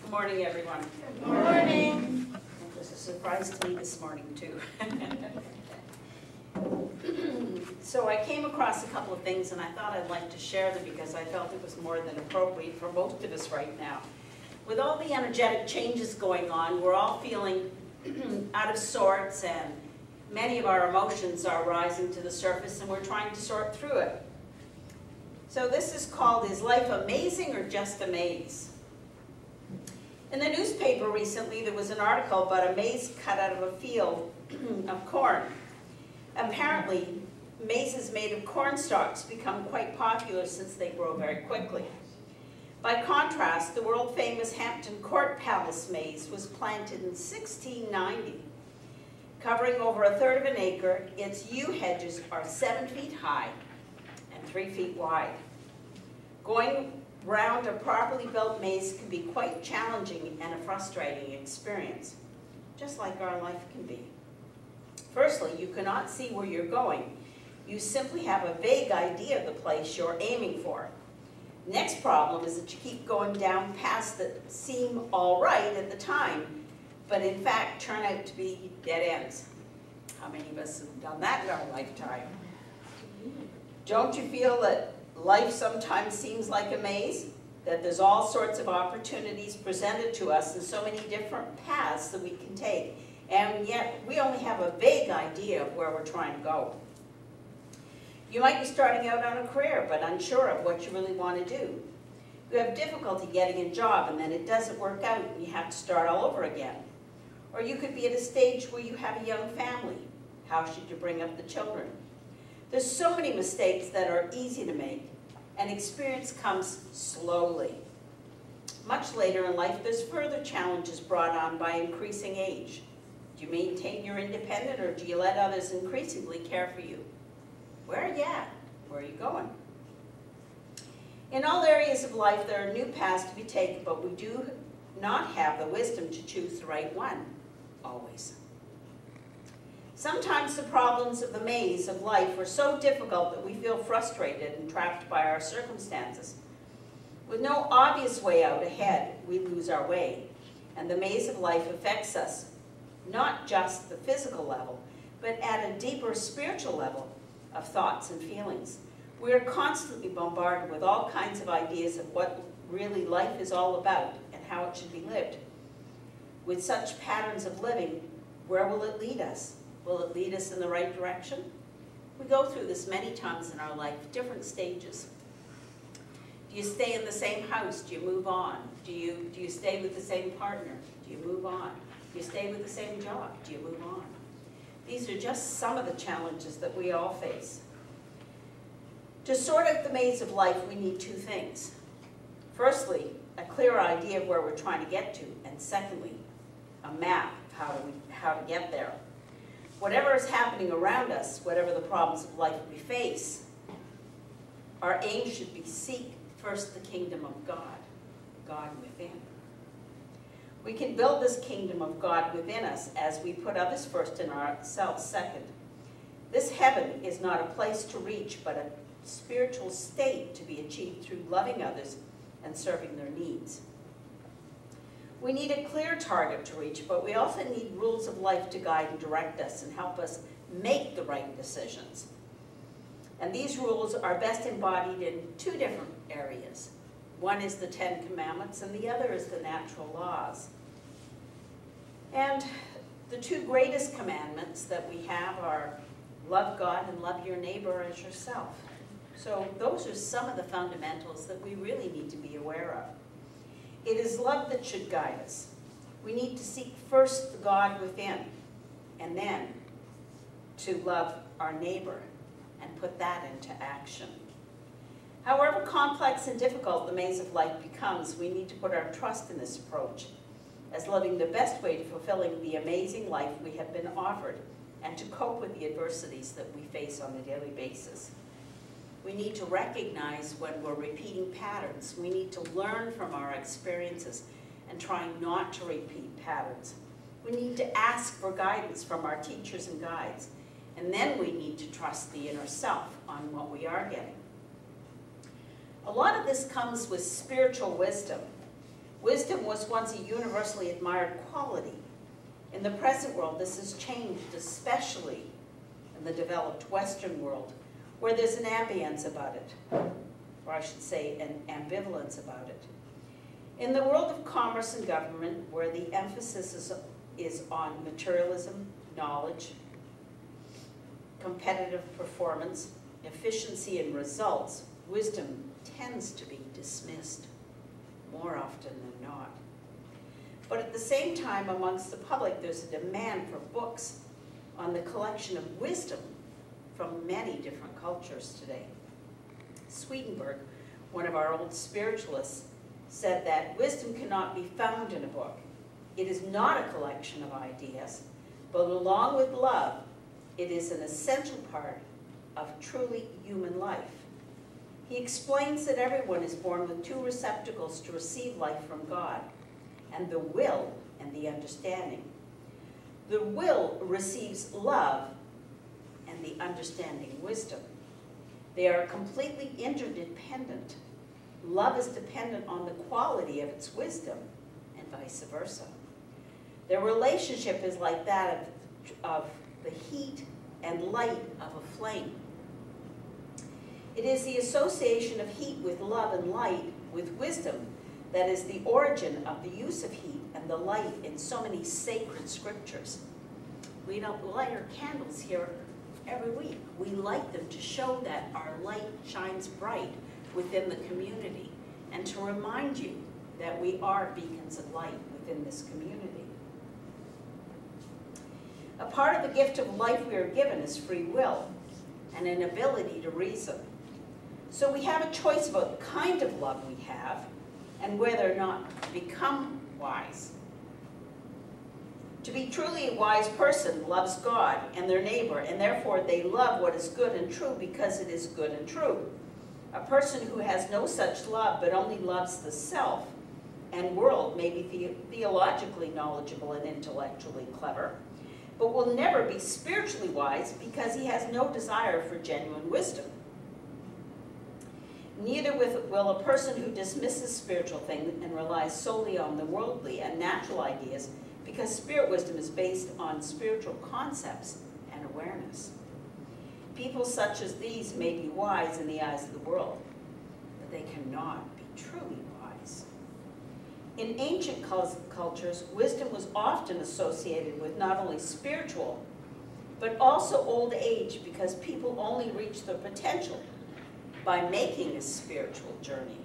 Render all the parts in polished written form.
Good morning, everyone. Good morning. It was a surprise to me this morning, too. So I came across a couple of things, and I thought I'd like to share them because I felt it was more than appropriate for most of us right now. With all the energetic changes going on, we're all feeling out of sorts, and many of our emotions are rising to the surface, and we're trying to sort through it. So this is called, Is Life Amazing or Just a Maze? In the newspaper recently, there was an article about a maze cut out of a field of corn. Apparently, mazes made of corn stalks become quite popular since they grow very quickly. By contrast, the world-famous Hampton Court Palace maze was planted in 1690. Covering over a third of an acre, its yew hedges are 7 feet high and 3 feet wide. Going round a properly built maze can be quite challenging and a frustrating experience, just like our life can be. Firstly, you cannot see where you're going. You simply have a vague idea of the place you're aiming for. Next problem is that you keep going down paths that seem all right at the time, but in fact turn out to be dead ends. How many of us have done that in our lifetime? Don't you feel that life sometimes seems like a maze? That there's all sorts of opportunities presented to us and so many different paths that we can take, and yet we only have a vague idea of where we're trying to go. You might be starting out on a career, but unsure of what you really want to do. You have difficulty getting a job, and then it doesn't work out, and you have to start all over again. Or you could be at a stage where you have a young family. How should you bring up the children? There's so many mistakes that are easy to make, and experience comes slowly. Much later in life, there's further challenges brought on by increasing age. Do you maintain your independence, or do you let others increasingly care for you? Where are you at? Where are you going? In all areas of life, there are new paths to be taken, but we do not have the wisdom to choose the right one, always. Sometimes the problems of the maze of life are so difficult that we feel frustrated and trapped by our circumstances. With no obvious way out ahead, we lose our way, and the maze of life affects us, not just the physical level, but at a deeper spiritual level of thoughts and feelings. We are constantly bombarded with all kinds of ideas of what really life is all about and how it should be lived. With such patterns of living, where will it lead us? Will it lead us in the right direction? We go through this many times in our life, different stages. Do you stay in the same house? Do you move on? Do you stay with the same partner? Do you move on? Do you stay with the same job? Do you move on? These are just some of the challenges that we all face. To sort out the maze of life, we need two things. Firstly, a clear idea of where we're trying to get to, and secondly, a map of how to get there. Whatever is happening around us, whatever the problems of life we face, our aim should be seek first the kingdom of God, God within. We can build this kingdom of God within us as we put others first and ourselves second. This heaven is not a place to reach, but a spiritual state to be achieved through loving others and serving their needs. We need a clear target to reach, but we also need rules of life to guide and direct us and help us make the right decisions. And these rules are best embodied in two different areas. One is the 10 Commandments, and the other is the natural laws. And the two greatest commandments that we have are love God and love your neighbor as yourself. So those are some of the fundamentals that we really need to be aware of. It is love that should guide us. We need to seek first the God within, and then to love our neighbor and put that into action. However complex and difficult the maze of life becomes, we need to put our trust in this approach as living the best way to fulfilling the amazing life we have been offered and to cope with the adversities that we face on a daily basis. We need to recognize when we're repeating patterns. We need to learn from our experiences and try not to repeat patterns. We need to ask for guidance from our teachers and guides, and then we need to trust the inner self on what we are getting. A lot of this comes with spiritual wisdom. Wisdom was once a universally admired quality. In the present world, this has changed, especially in the developed Western world, where there's an ambience about it, or I should say an ambivalence about it. In the world of commerce and government, where the emphasis is on materialism, knowledge, competitive performance, efficiency, and results, wisdom tends to be dismissed more often than not. But at the same time, amongst the public, there's a demand for books on the collection of wisdom from many different cultures today. Swedenborg, one of our old spiritualists, said that wisdom cannot be found in a book. It is not a collection of ideas, but along with love, it is an essential part of truly human life. He explains that everyone is born with two receptacles to receive life from God, and the will and the understanding. The will receives love, and the understanding wisdom. They are completely interdependent. Love is dependent on the quality of its wisdom, and vice versa. Their relationship is like that of the heat and light of a flame. It is the association of heat with love and light with wisdom that is the origin of the use of heat and the light in so many sacred scriptures. We don't light our candles here every week. We light them to show that our light shines bright within the community and to remind you that we are beacons of light within this community. A part of the gift of life we are given is free will and an ability to reason. So we have a choice about the kind of love we have and whether or not to become wise. To be truly a wise person loves God and their neighbor, and therefore they love what is good and true because it is good and true. A person who has no such love but only loves the self and world may be theologically knowledgeable and intellectually clever, but will never be spiritually wise because he has no desire for genuine wisdom. Neither will a person who dismisses spiritual things and relies solely on the worldly and natural ideas, because spirit wisdom is based on spiritual concepts and awareness. People such as these may be wise in the eyes of the world, but they cannot be truly wise. In ancient cultures, wisdom was often associated with not only spiritual, but also old age, because people only reach their potential by making a spiritual journey.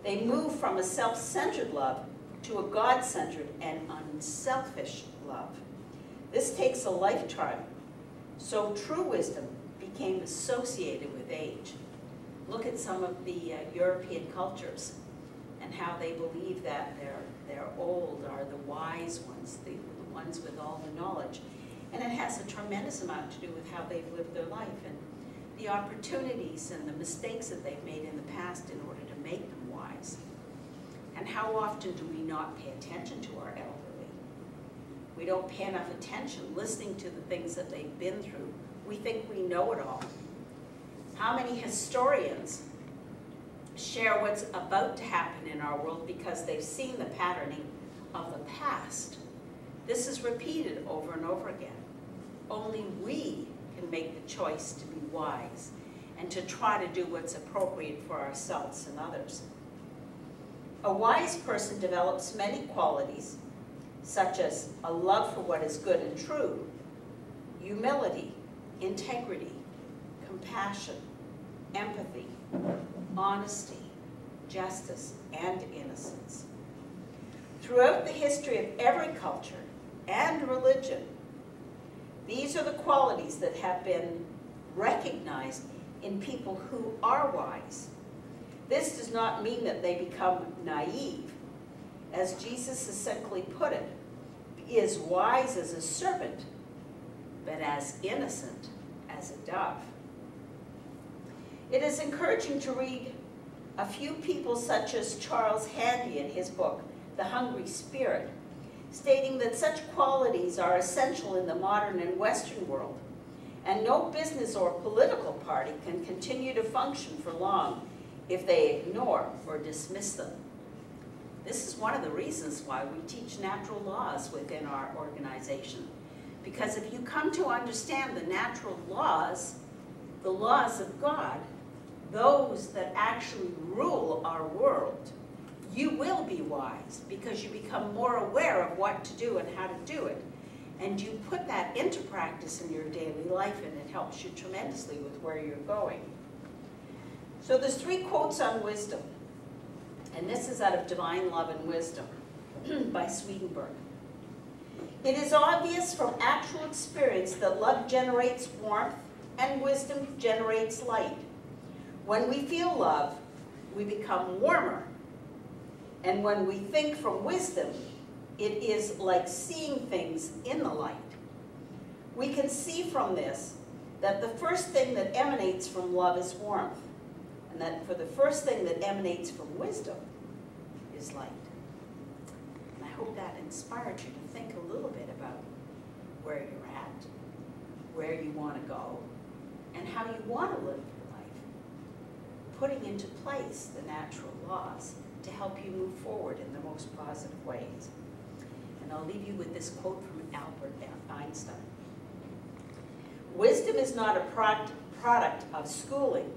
They move from a self-centered love to a God-centered and unselfish love. This takes a lifetime, so true wisdom became associated with age. Look at some of the European cultures and how they believe that their old are the wise ones, the ones with all the knowledge. And it has a tremendous amount to do with how they've lived their life and the opportunities and the mistakes that they've made in the past in order to make them wise. And how often do we not pay attention to our elderly? We don't pay enough attention listening to the things that they've been through. We think we know it all. How many historians share what's about to happen in our world because they've seen the patterning of the past? This is repeated over and over again. Only we can make the choice to be wise and to try to do what's appropriate for ourselves and others. A wise person develops many qualities, such as a love for what is good and true, humility, integrity, compassion, empathy, honesty, justice, and innocence. Throughout the history of every culture and religion, these are the qualities that have been recognized in people who are wise. This does not mean that they become naive. As Jesus succinctly put it, he is wise as a serpent, but as innocent as a dove. It is encouraging to read a few people such as Charles Handy in his book, The Hungry Spirit, stating that such qualities are essential in the modern and Western world, and no business or political party can continue to function for long if they ignore or dismiss them. This is one of the reasons why we teach natural laws within our organization. Because if you come to understand the natural laws, the laws of God, those that actually rule our world, you will be wise because you become more aware of what to do and how to do it. And you put that into practice in your daily life, and it helps you tremendously with where you're going. So there's 3 quotes on wisdom. And this is out of Divine Love and Wisdom by Swedenborg. It is obvious from actual experience that love generates warmth and wisdom generates light. When we feel love, we become warmer. And when we think from wisdom, it is like seeing things in the light. We can see from this that the first thing that emanates from love is warmth, and that for the first thing that emanates from wisdom is light. And I hope that inspired you to think a little bit about where you're at, where you want to go, and how you want to live your life, putting into place the natural laws to help you move forward in the most positive ways. And I'll leave you with this quote from Albert Einstein. Wisdom is not a product of schooling,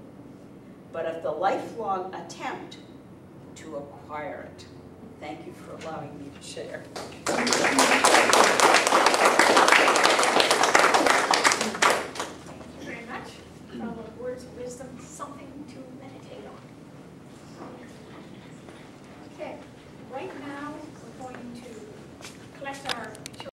but of the lifelong attempt to acquire it. Thank you for allowing me to share.